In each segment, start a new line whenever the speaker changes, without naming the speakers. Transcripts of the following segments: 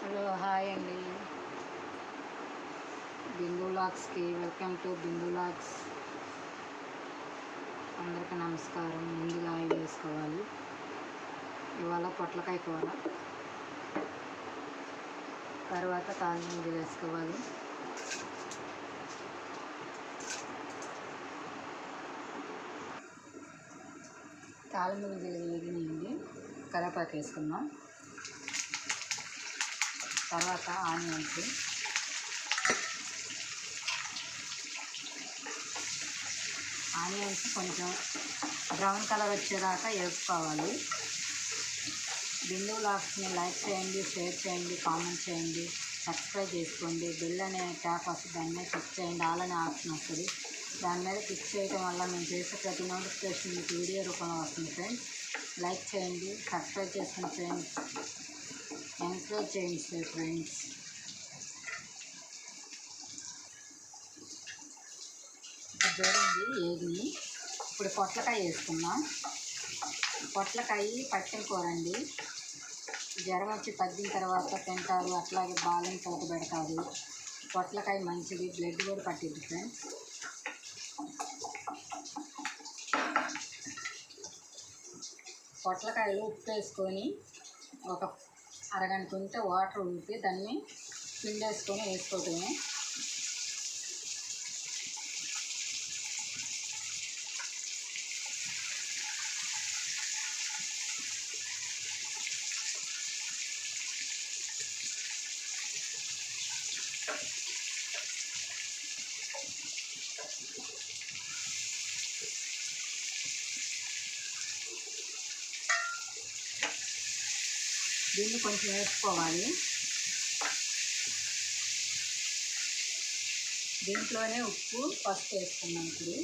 Hello hi అండి. బిందు వ్లాగ్స్కి welcome to Bindu vlogs. అందరికీ నమస్కారం. ముందుగా ఆయిల్ వేసుకోవాలి. ఇవాళ పొట్లకాయ కూర, తర్వాత తాలింపు గింజలు వేసుకోవాలి. తాలింపు గింజలు వేగినాయండి, కరివేపాకు వేసుకుందాం. తర్వాత ఆనియన్స్, కొంచెం బ్రౌన్ కలర్ వచ్చేదాకా వేసుకోవాలి. బిందు వ్లాగ్స్ని లైక్ చేయండి, షేర్ చేయండి, కామెంట్ చేయండి, సబ్స్క్రైబ్ చేసుకోండి. బెల్ అనే ట్యాప్ వస్తుంది, దాని మీద క్లిక్ చేయండి. ఆల్ అనే ఆప్షన్ వస్తుంది, దాని మీద క్లిక్ చేయడం వల్ల మేము చేసే ప్రతి నోటిఫికేషన్ మీకు వీడియో రూపంలో వస్తుంది. ఫ్రెండ్స్ లైక్ చేయండి, సబ్స్క్రైబ్ చేసుకోండి. ఫ్రెండ్స్ ఎంకరేజ్ చేయండి ఫ్రెండ్స్. చూడండి ఏది. ఇప్పుడు పొట్లకాయ వేసుకుందాం. పొట్లకాయ పట్టెం కూర అండి. జ్వరం వచ్చి తగ్గిన తర్వాత తింటారు, అట్లాగే బాలం తోట పెడతారు. పొట్లకాయ మంచిది, బ్లడ్ కూడా పట్టింది ఫ్రెండ్స్. పొట్లకాయలు ఉప్పు వేసుకొని ఒక అరగంట ఉంటే వాటర్ ఉంటే దాన్ని పిండేసుకొని వేసుకోవటమే. దీన్ని కొంచెం వేసుకోవాలి. దీంట్లోనే ఉప్పు, పసుపు వేసుకున్నాం. ఇప్పుడు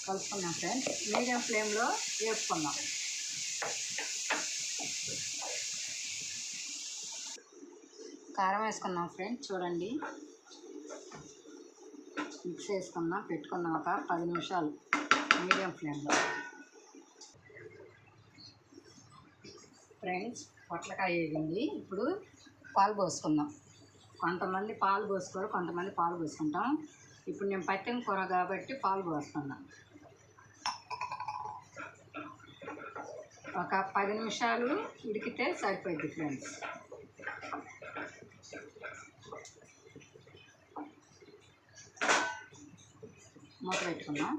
కలుపుకున్నాం ఫ్రెండ్స్. మీడియం ఫ్లేమ్లో వేసుకుందాం. కారం వేసుకున్నాం ఫ్రెండ్స్. చూడండి, మిక్స్ వేసుకున్నాం. పెట్టుకున్నాం ఒక 10 నిమిషాలు మీడియం ఫ్లేమ్లో. ఫ్రెండ్స్ పొట్లకాయ వేగింది. ఇప్పుడు పాలు పోసుకుందాం. కొంతమంది పాలు పోసుకోరు, కొంతమంది పాలు పోసుకుంటాం. ఇప్పుడు నేను పట్టిన కూర కాబట్టి పాలు పోసుకున్నాం. ఒక 10 నిమిషాలు ఉడికితే సరిపోద్ది ఫ్రెండ్స్. మూత పెట్టుకున్నాం.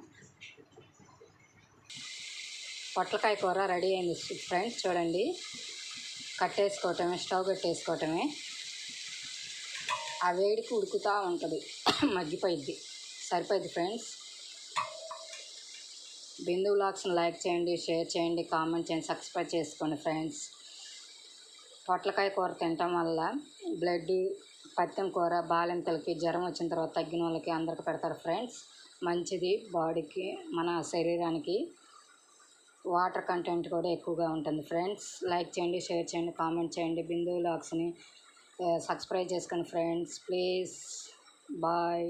పొట్లకాయ కూర రెడీ అయింది ఫ్రెండ్స్. చూడండి, కట్టేసుకోవటమే, స్టవ్ కట్టేసుకోవటమే. ఆ వేడికి ఉడుకుతూ ఉంటుంది, మగ్గిపోయిద్ది, సరిపోద్ది ఫ్రెండ్స్. బిందు వ్లాగ్స్ని లైక్ చేయండి, షేర్ చేయండి, కామెంట్ చేయండి, సబ్స్క్రైబ్ చేసుకోండి ఫ్రెండ్స్. పొట్లకాయ కూర తినటం వల్ల బ్లడ్, పత్యం కూర బాలింతలకి, జ్వరం వచ్చిన తర్వాత తగ్గిన వాళ్ళకి అందరికి పెడతారు ఫ్రెండ్స్. మంచిది బాడీకి, మన శరీరానికి. వాటర్ కంటెంట్ కూడా ఎక్కువగా ఉంటుంది ఫ్రెండ్స్. లైక్ చేయండి, షేర్ చేయండి, కామెంట్ చేయండి. బిందు వ్లాగ్స్ని సబ్స్క్రైబ్ చేసుకోండి ఫ్రెండ్స్ ప్లీజ్. బాయ్.